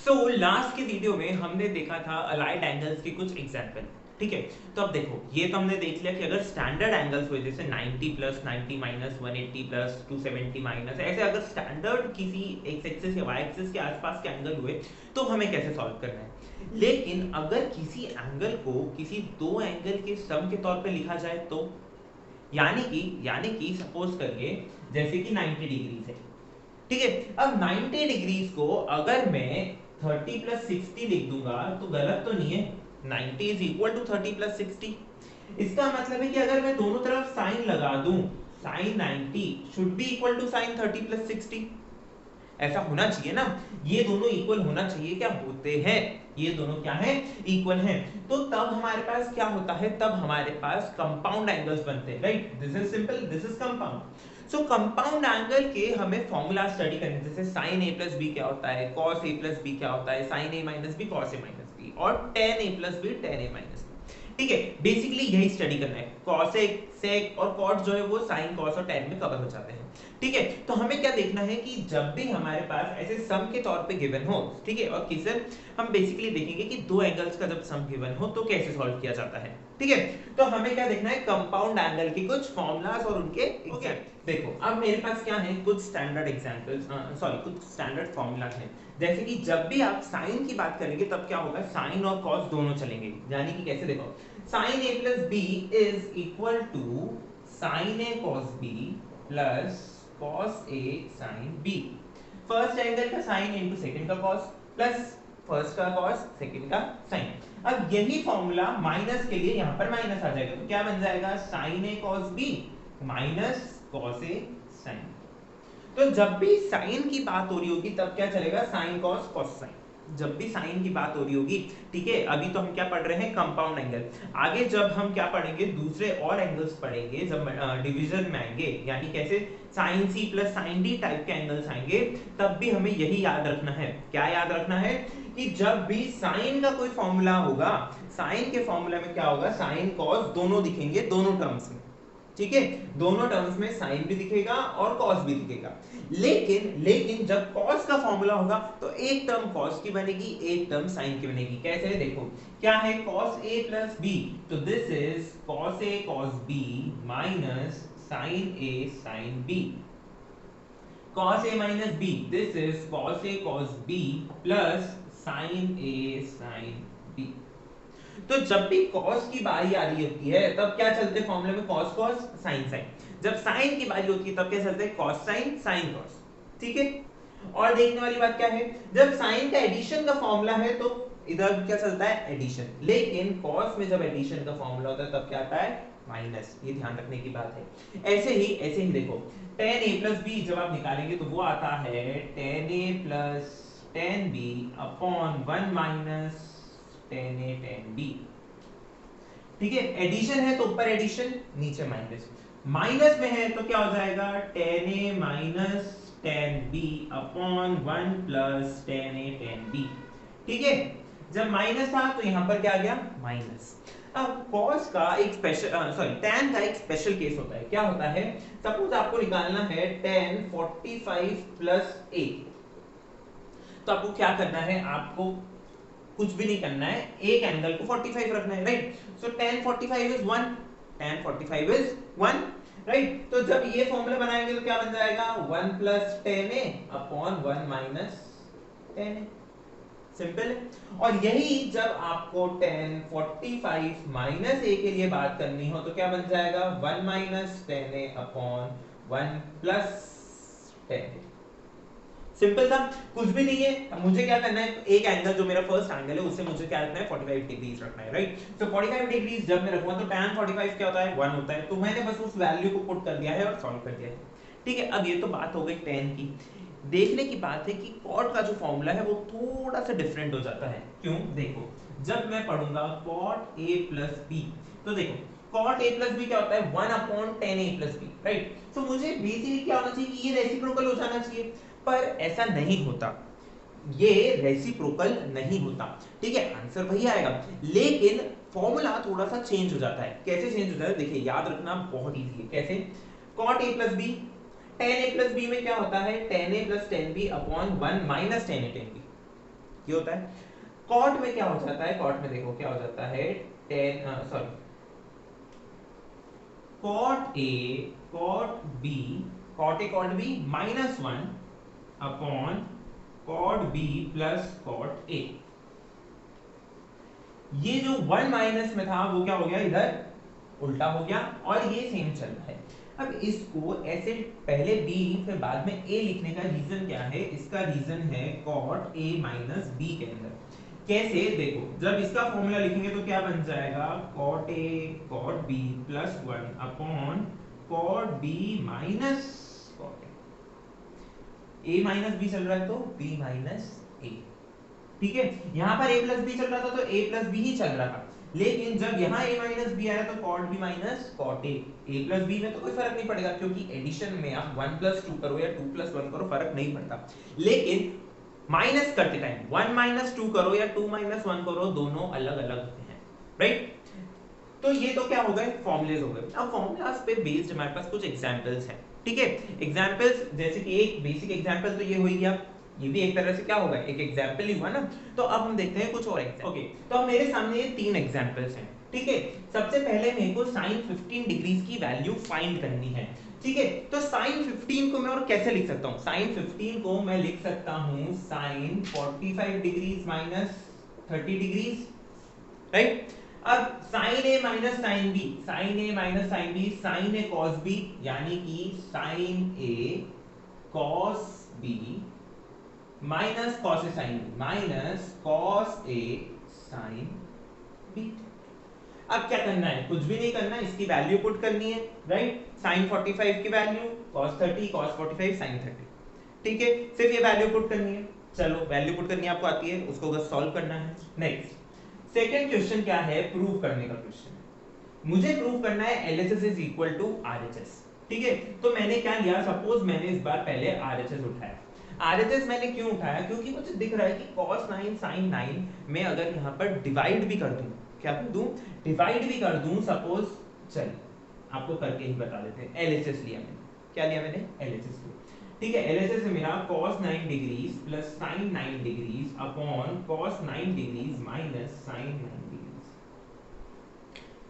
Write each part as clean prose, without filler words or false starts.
Last के video में हमने देखा था अलाइड एंगल्स के कुछ एग्जांपल। ठीक है, तो अब देखो ये तो हमने देख लिया कि अगर स्टैंडर्ड एंगल्स हुए जैसे 90 प्लस 90 माइनस 180 प्लस 270 माइनस, ऐसे अगर स्टैंडर्ड किसी एक्स एक्सिस या वाई एक्सिस के आसपास के एंगल हुए तो हमें कैसे सॉल्व करना है। लेकिन अगर किसी एंगल को किसी दो एंगल के सम के तौर पे लिखा जाए तो यानी कि सपोज करिए जैसे कि 90 डिग्रीज है। ठीक है, अब 90 डिग्रीज को अगर मैं 30 प्लस 60 लिख दूंगा तो गलत तो नहीं है। 90 इज इक्वल टू 30 प्लस 60। इसका मतलब है कि अगर मैं दोनों तरफ साइन लगा दूं, sine 90 should be equal to sine 30 plus 60। ऐसा होना चाहिए ना, ये दोनों इक्वल होना चाहिए। क्या होते हैं ये दोनों, क्या है, इक्वल हैं। तो तब हमारे पास क्या होता है, तब हमारे पास कंपाउंड एंगल्स बनते हैं। Right, this is simple, this is compound. So compound angle के हमें फॉर्मूला स्टडी करने, जैसे sin a प्लस बी क्या होता है, cos a प्लस बी क्या होता है, sin a minus b cos a minus b, और tan a plus b tan a minus b. ठीक है, बेसिकली यही स्टडी करना है। cosec sec और cot जो है वो sin cos और tan में कवर हो जाते हैं। ठीक है, तो हमें क्या देखना है कि जब भी हमारे पास ऐसे सम के तौर पे गिवन हो, ठीक है, और किसे हम बेसिकली देखेंगे कि दो एंगल्स का जब सम गिवन हो तो कैसे सॉल्व किया जाता है। ठीक है, तो हमें क्या देखना है, कंपाउंड एंगल के कुछ फॉर्मूलाज और उनके एग्जाम्पल। देखो अब मेरे पास क्या है, कुछ स्टैंडर्ड एग्जांपल्स, कुछ स्टैंडर्ड फॉर्मूलाज हैं। जैसे कि जब भी आप साइन की बात करेंगे तब क्या होगा, साइन और कॉस दोनों चलेंगे। यानी कि कैसे, देखो sin a plus b is equal to sin a cos b plus cos a sin b। First angle का साइन इनटू सेकंड का कॉस प्लस फर्स्ट का कॉस सेकंड का साइन। अब यही फॉर्मूला माइनस के लिए यहां पर माइनस आ जाएगा, तो क्या बन जाएगा, sin a cos b minus cos a sin। तो जब भी साइन की बात हो रही होगी तब क्या चलेगा, साइन कॉस कॉस साइन। जब भी साइन की बात हो रही होगी, ठीक है। अभी तो हम क्या पढ़ रहे हैं, कंपाउंड एंगल। आगे जब हम क्या पढ़ेंगे, दूसरे और एंगल्स पढ़ेंगे, जब डिवीजन में आएंगे, यानी कैसे sine c plus sine d type के एंगल्स आएंगे, तब भी हमें यही याद रखना है। क्या याद रखना है कि जब भी साइन का कोई फॉर्मूला होगा, साइन के फॉर्मूला में क्या होगा, साइन कॉस दोनों दिखेंगे दोनों टर्म्स में। ठीक है, दोनों टर्म्स में साइन भी दिखेगा और कॉस भी दिखेगा। लेकिन जब कॉस का फॉर्मूला होगा तो एक टर्म कॉस की बनेगी, एक टर्म साइन की बनेगी। कैसे है, देखो क्या है, cos a प्लस b, तो this is cos a cos b minus sin a sin b। cos a minus b, this is cos a cos b plus sin a sin b। तो जब भी cos की बारी आ रही होती है तब क्या चलते हैं फॉर्मूले में, cos cos sin sin। जब sin की बारी होती है तब क्या चलते हैं, cos sin sin cos। ठीक है, और देखने वाली बात क्या है, जब sin का एडिशन का फॉर्मूला है तो इधर क्या चलता है, एडिशन। लेकिन cos में जब एडिशन का फॉर्मूला होता है तब क्या आता है, माइनस। ये ध्यान रखने की बात है। ऐसे ही देखो tan a plus b जब आप निकालेंगे तो वो आता है tan a plus tan b upon 1 minus tan a tan b। ठीक है, एडिशन है तो ऊपर एडिशन नीचे माइनस, माइनस में है तो क्या हो जाएगा, tan a minus tan b upon 1 plus tan a tan b। ठीक है, जब माइनस था तो यहां पर क्या आ गया, माइनस। अब cos का एक स्पेशल tan का एक स्पेशल केस होता है। क्या होता है, सपोज आपको निकालना है tan 45 प्लस a, तो आपको क्या करना है, आपको कुछ भी नहीं करना है, एक एंगल को 45 रखना है। Right, so tan 45 is 1, tan 45 is 1। Right, तो जब ये फॉर्मूला बनाएंगे तो क्या बन जाएगा, 1 plus tan a upon 1 minus tan a। Simple है। और यही जब आपको tan 45 माइनस a के लिए बात करनी हो तो क्या बन जाएगा, 1 minus tan a upon 1 plus tan a। Simple था, कुछ भी नहीं है। मुझे क्या करना है, एक एंगल जो मेरा फर्स्ट एंगल है उसे मुझे क्या रखना है, 45 डिग्रीज रखना है। राइट, तो 45 डिग्रीज जब मैं रखूंगा तो tan 45 क्या होता है, 1 होता है। तो मैंने बस उस वैल्यू को पुट कर दिया है और सॉल्व कर दिया है। ठीक है, अब ये तो बात हो गई tan की। देखने की बात है कि cot का जो फॉर्मूला है वो थोड़ा सा डिफरेंट हो जाता है। क्यों, देखो जब मैं पढ़ूंगा cot a प्लस b, तो देखो cot a प्लस b क्या होता है, 1 upon tan a plus b। Right, तो मुझे बेसिकली क्या होना चाहिए कि ये रेसिप्रोकल हो जाना चाहिए, पर ऐसा नहीं होता, ये रेसिप्रोकल नहीं होता। ठीक है, आंसर वही आएगा, लेकिन फॉर्मूला थोड़ा सा चेंज हो जाता है। कैसे चेंज हो जाता है, देखिए याद रखना बहुत इजी है। कैसे, cot a plus b, tan a plus b में क्या होता है, tan a plus tan b upon 1 minus tan a tan b। ये होता है। कॉट में क्या हो जाता है, कॉट में देखो क्या हो जाता है, cot a cot b -1 upon cot b plus cot a. ये जो 1 माइनस में था वो क्या हो गया, इधर उल्टा हो गया, और ये सेम चल रहा है। अब इसको ऐसे पहले b फिर बाद में a लिखने का रीजन क्या है, इसका रीजन है cot a माइनस b के अंदर। कैसे, देखो जब इसका फॉर्मूला लिखेंगे तो क्या बन जाएगा, cot a cot b plus 1 upon cot b minus cot a minus b चल रहा है तो b माइनस a। ठीक है, यहाँ पर a प्लस b चल रहा था तो a प्लस b ही चल रहा था, लेकिन जब यहाँ a माइनस b आया तो cot b minus cot a plus b में तो कोई फर्क नहीं पड़ेगा, क्योंकि एडिशन में आप 1 प्लस 2 करो या 2 प्लस 1 करो फर्क नहीं पड़ता। लेकिन माइनस करते टाइम 1 माइनस 2 करो या 2 माइनस 1 करो, दोनों अलग अलग होते हैं, राइट। तो ये तो क्या हो गए, फॉर्मूलेज हो गए। अब फॉर्मूलाज पे बेस्ड हमारे पास कुछ एग्जांपल्स हैं, ठीक है। एग्जांपल्स जैसे कि एक बेसिक एग्जांपल तो ये हो गया, ये भी एक तरह से क्या होगा, एक एग्जांपल ही हुआ ना। तो अब हम देखते हैं कुछ और एग्जांपल। ओके, तो मेरे सामने ये 3 एग्जांपल्स हैं, ठीक है। सबसे पहले मेरे को sin 15 डिग्रीज की वैल्यू फाइंड करनी है, ठीक है। तो sin 15 को मैं और कैसे लिख सकता हूँ, sin 15 को मैं लिख सकता हूँ sin 45 degrees minus 30 degrees, right. अब sin a minus sin b, sin a minus sin b, sin a cos b, यानी कि sin a cos b minus cos a sin b minus cos a sin b। अब क्या करना है, कुछ भी नहीं करना, इसकी वैल्यू पुट करनी है, राइट। sin 45 की वैल्यू cos 30 cos 45 sin 30, ठीक है। सिर्फ ये वैल्यू पुट करनी है, चलो वैल्यू पुट करनी आपको आती है, उसको बस सॉल्व करना है। नेक्स्ट सेकंड क्वेश्चन क्या है, प्रूव करने का क्वेश्चन है। मुझे प्रूव करना है LHS is equal to RHS, ठीक है। तो मैंने क्या लिया, सपोज मैंने इस बार पहले RHS उठाया। RHS मैंने क्यों उठाया, क्योंकि मुझे दिख रहा है कि cos 9 sin 9 में अगर यहाँ पर डिवाइड भी कर दूं, क्या कर दूं, डिवाइड भी कर दूं सपोज, चलिए आपको करके ही बता देते हैं। LHS लिया मैंने, क्या लिया मैंने, LHS लिया, ठीक है। LHS है मेरा cos 9 degrees plus sin 9 degrees upon cos 9 degrees minus sin 9 degrees,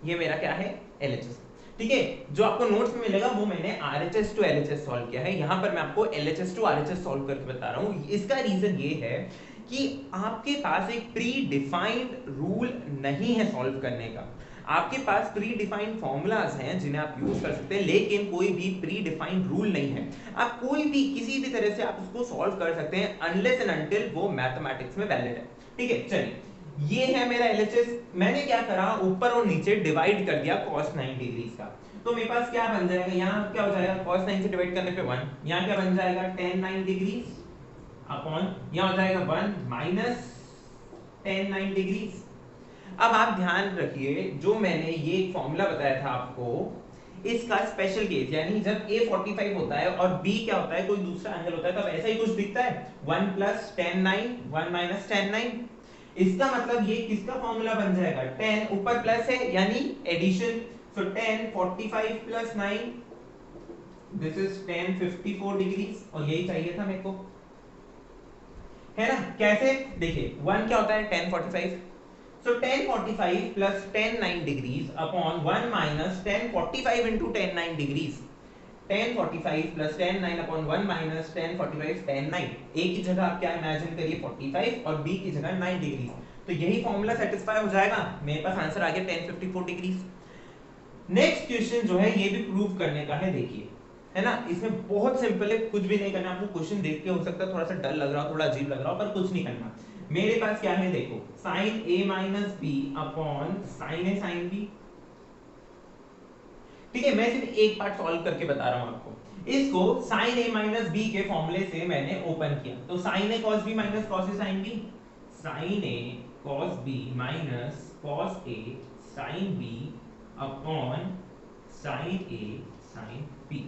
ये मेरा क्या है, LHS, ठीक है। जो आपको नोट्स में मिलेगा वो मैंने RHS टू LHS सॉल्व किया है, यहाँ पर मैं आपको LHS टू RHS सॉल्व करके बता रहा हूँ। इसका रीजन ये है कि आपके पास एक प्री डिफाइंड रूल नहीं है सॉल्व करने का। आपके पास प्री डिफाइंड फॉर्मूलाज हैं जिन्हें आप यूज कर सकते हैं, लेकिन कोई भी प्री डिफाइंड रूल नहीं है। आप कोई भी किसी भी तरह से आप उसको सॉल्व कर सकते हैं अनलेस एंड अनटिल वो मैथमेटिक्स में वैलिड है, ठीक है। चलिए ये है मेरा LHS, मैंने क्या करा, ऊपर और नीचे डिवाइड कर दिया cos 9 डिग्रीज का, तो मेरे पास क्या बन जाएगा, यहाँ क्या हो जाएगा, cos 9 से डिवाइड करने पे 1, यहाँ क्या बन जाएगा tan 9 डिग्रीज अपॉन, यहाँ हो जाएगा 1 माइनस tan 9 डिग्रीज। अब आप ध्यान रखिए, जो मैंने ये फॉर्मूला बताया था आपको, इसका स्पेशल केस, यानी जब a 45 होता है और b क्या होता है, कोई दूसरा एंगल होता है, तब ऐसा ही कुछ दिखता है, 1 प्लस tan 9 1 माइनस tan 9। इसका मतलब ये किसका फॉर्मूला बन जाएगा, tan ऊपर प्लस है यानी एडिशन, सो tan 45 प्लस 9 दिस इज tan 54 डिग्रीज, और यही चाहिए था मेरे को, है ना। कैसे, देखिए 1 क्या होता है, tan 45, so tan 45 plus tan 9 degrees upon 1 minus tan 45 into tan 9 degrees, tan 45 plus tan 9 upon 1 minus tan 45 tan 9, a की जगह आप क्या इमेजिन करिए 45 और b की जगह 9 डिग्री, तो यही फॉर्मूला सेटिस्फाई हो जाएगा, मेरे पास आंसर आ गया tan 54 डिग्रीज। नेक्स्ट क्वेश्चन जो है ये भी प्रूव करने का है, देखिए है ना, इसमें बहुत सिंपल है, कुछ भी नहीं करना आपको। क्वेश्चन देख के हो सकता है थोड़ा सा डर लग रहा हो, थोड़ा अजीब लग रहा हो, पर कुछ नहीं करना। मेरे पास क्या है, देखो sin a minus b upon sin a sin b, ठीक है। मैं सिर्फ एक पार्ट सॉल्व करके बता रहा हूं आपको। इसको sin a माइनस b के फॉर्मूले से मैंने ओपन किया, तो sin a cos b minus cos a sin b, sin a cos b minus cos a sin b upon sin a sin b।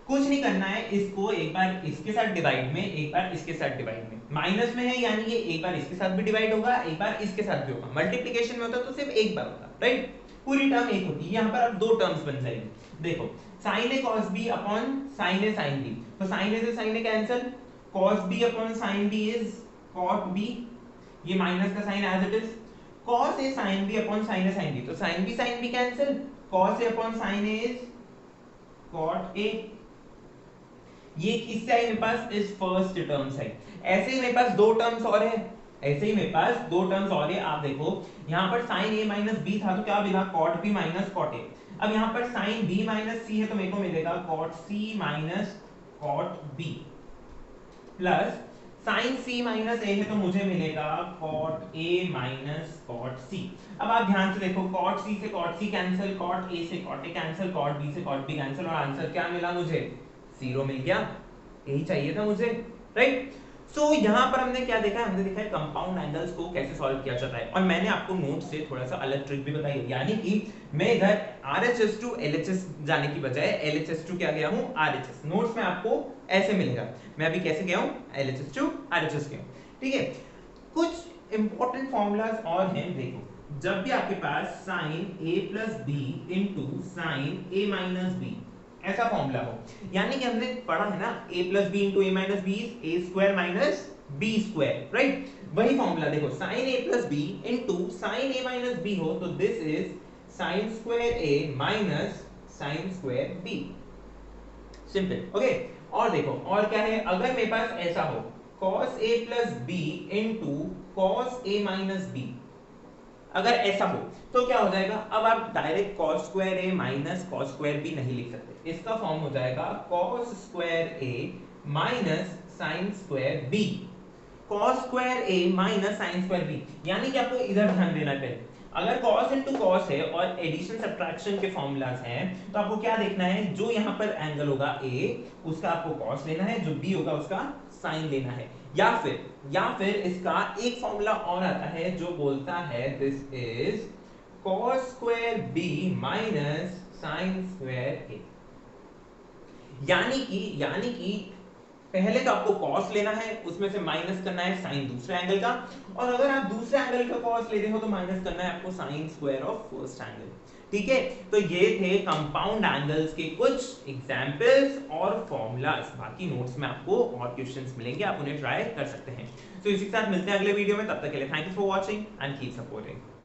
कुछ नहीं करना है, इसको एक बार इसके साथ डिवाइड में, एक बार इसके साथ डिवाइड में, माइनस में है यानी ये एक बार इसके साथ भी डिवाइड होगा, एक बार इसके साथ भी होगा। मल्टीप्लिकेशन में होता तो सिर्फ एक बार होता, राइट, पूरी टर्म एक होती है, यहाँ पर अब दो टर्म्स बन जाएगी। देखो sin a cos b upon sin a sin b, तो sin a से sin a cancel, cos b upon sin b is cot b, ये माइनस का sign as it is, cos a sin b upon sin a sin b, तो sin b cancel, cos a upon sin a is cot a। ये किससे आई मेरे पास, इस first term से। ऐसे ही मेरे पास दो टर्म्स और है, ऐसे ही मेरे पास दो टर्म्स और है। आप देखो यहाँ पर sin a माइनस b था तो क्या मिला, cot b minus cot a। अब यहाँ पर sin b माइनस c है तो मेरे को मिलेगा cot c minus cot b, plus sin c minus a है तो मुझे मिलेगा cot a minus cot c। अब आप ध्यान से देखो, cot c से cot c cancel, cot a से cot a cancel, cot b से cot b कैंसिल, और आंसर क्या मिला मुझे, 0 मिल गया। यही चाहिए था मुझे, राइट। सो यहाँ पर हमने क्या देखा, हमने देखा है कंपाउंड एंगल्स को कैसे सॉल्व किया जाता है, और मैंने आपको नोट से थोड़ा सा अलग ट्रिक भी बताई है, यानी कि मैं इधर RHS टू LHS जाने की बजाय LHS टू क्या गया हूँ, RHS। नोट्स में आपको ऐसे मिलेगा, मैं अभी कैसे गया हूँ, LHS टू RHS गया हूँ, ठीक है। कुछ इंपॉर्टेंट फॉर्मूलाज और हैं, देखो जब भी आपके पास sin a plus b into sin a minus b ऐसा फॉर्मूला हो, यानी कि हमने पढ़ा है ना a plus b into a minus b is a square minus b square, right. वही फॉर्मूला देखो, sin a plus b into sin a minus b हो तो this is sin square a minus sin square b, simple, okay. और देखो और क्या है, अगर मेरे पास ऐसा हो cos a plus b into cos a minus b, अगर ऐसा हो तो क्या हो जाएगा, अब आप direct cos square a minus cos square b नहीं लिख सकते, इसका फॉर्म हो जाएगा cos square a minus sin square b, cos square a minus sin square b। यानी कि आपको इधर ध्यान देना है, पहले अगर cos इनटू cos है और एडिशन सब्ट्रैक्शन के फॉर्मूलाज हैं तो आपको क्या देखना है, जो यहाँ पर एंगल होगा a उसका आपको cos लेना है, जो b होगा उसका sin लेना है, या फिर इसका एक फॉर्मूला और आता है जो बोलता है this is cos square b minus sin square a। यानी कि पहले तो आपको cos लेना है, उसमें से माइनस करना है sin दूसरे एंगल का, और अगर आप दूसरे एंगल का cos लेते हो तो माइनस करना है आपको sin square of first angle, ठीक है। तो ये थे कंपाउंड एंगल्स के कुछ एग्जांपल्स और फॉर्मूलाज, बाकी नोट्स में आपको और क्वेश्चंस मिलेंगे, आप उन्हें ट्राई कर सकते हैं। तो इसी के साथ मिलते हैं अगले वीडियो में, तब तक के लिए thank you for watching and keep supporting.